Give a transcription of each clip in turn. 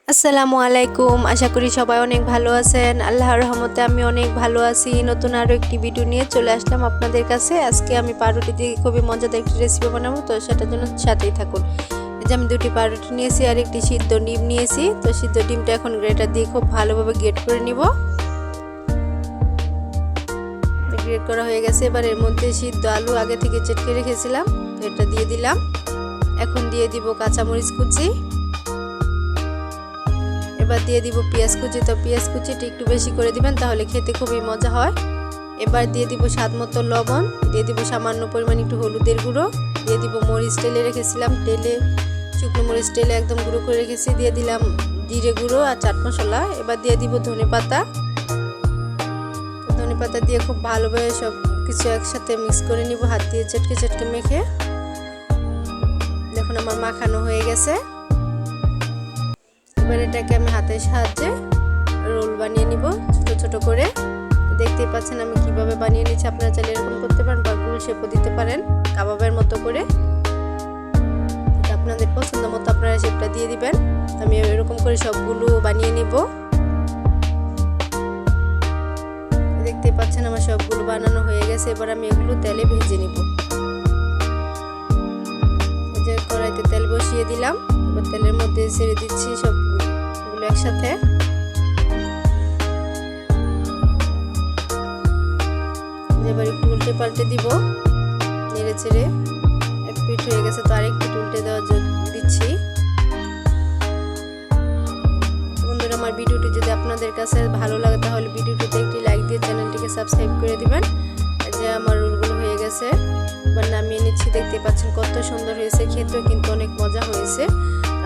আসসালামু আলাইকুম। আশা করি সবাই অনেক ভালো আছেন। আল্লাহর রহমতে আমি অনেক ভালো আছি। নতুন আরও একটি ভিডিও নিয়ে চলে আসলাম আপনাদের কাছে। আজকে আমি পাউরুটি দিয়ে খুবই মজাদার একটি রেসিপি বানাবো, তো সেটার জন্য সাথেই থাকুন। এই যে আমি দুটি পাউরুটি নিয়েছি আর একটি সিদ্ধ ডিম নিয়েছি। তো সিদ্ধ ডিমটা এখন গ্রেটার দিয়ে খুব ভালোভাবে গ্রেট করে নিব। গ্রেট করা হয়ে গেছে। এবার এর মধ্যে সিদ্ধ আলু আগে থেকে চেটকে রেখেছিলাম, তো এটা দিয়ে দিলাম। এখন দিয়ে দিব কাঁচামরিচ কুচি, এবার দিয়ে দিব পেঁয়াজ কুচি। তো পেঁয়াজ কুচিটা একটু বেশি করে দিবেন, তাহলে খেতে খুবই মজা হয়। এবার দিয়ে দিব স্বাদ মতো লবণ, দিয়ে দিব সামান্য পরিমাণ একটু হলুদের গুঁড়ো, দিয়ে দিব মরিচ টেলে রেখেছিলাম, শুকনো মরিচ টেলে একদম গুঁড়ো করে রেখেছি, দিয়ে দিলাম জিরে গুঁড়ো আর চাট মশলা। এবার দিয়ে দিব ধনে পাতা দিয়ে খুব ভালোভাবে সব কিছু একসাথে মিক্স করে নিব, হাত দিয়ে চটকে চটকে মেখে। দেখুন আমার মাখানো হয়ে গেছে। এবার এটাকে আমি হাতের সাহায্যে রোল বানিয়ে নিব ছোট ছোট করে। দেখতেই পাচ্ছেন আমি কিভাবে বানিয়ে নিচ্ছি। আপনারা চাইলে এরকম করতে পারেন বা গোল শেপও দিতে পারেন, কাবাবের মতো করে। আপনাদের পছন্দ মতো আপনারা শেপটা দিয়ে দিবেন। আমি এরকম করে সবগুলো বানিয়ে নিব। দেখতেই পাচ্ছেন আমার সবগুলো বানানো হয়ে গেছে। এবার আমি এগুলো তেলে ভেজে নিব। এই যে কড়াইতে তেল বসিয়ে দিলাম, এবার তেলের মধ্যে ছেড়ে দিচ্ছি সবগুলো একসাথে। এবার একটু উল্টে পাল্টে দিব, নেড়ে ছেড়ে। এক পিঠ হয়ে গেছে, তো আরেক পিঠ উল্টে দিচ্ছি। বন্ধুরা, আমার ভিডিওটি যদি আপনাদের কাছে ভালো লাগে তাহলে ভিডিওটিতে একটি লাইক দিয়ে চ্যানেলটিকে সাবস্ক্রাইব করে দিবেন। যে আমার রোলগুলো হয়ে গেছে, এবার নামিয়ে নিচ্ছি। দেখতে পাচ্ছেন কত সুন্দর হয়েছে, খেতেও কিন্তু অনেক মজা হয়েছে।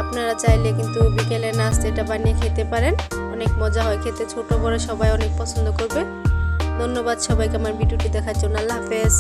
আপনারা চাইলে কিন্তু বিকেলে নাস্তা এটা বানিয়ে খেতে পারেন, অনেক মজা হয় খেতে। ছোট বড় সবাই অনেক পছন্দ করবে। ধন্যবাদ সবাইকে আমার ভিডিওটি দেখার জন্য। আল্লাহ হাফেজ।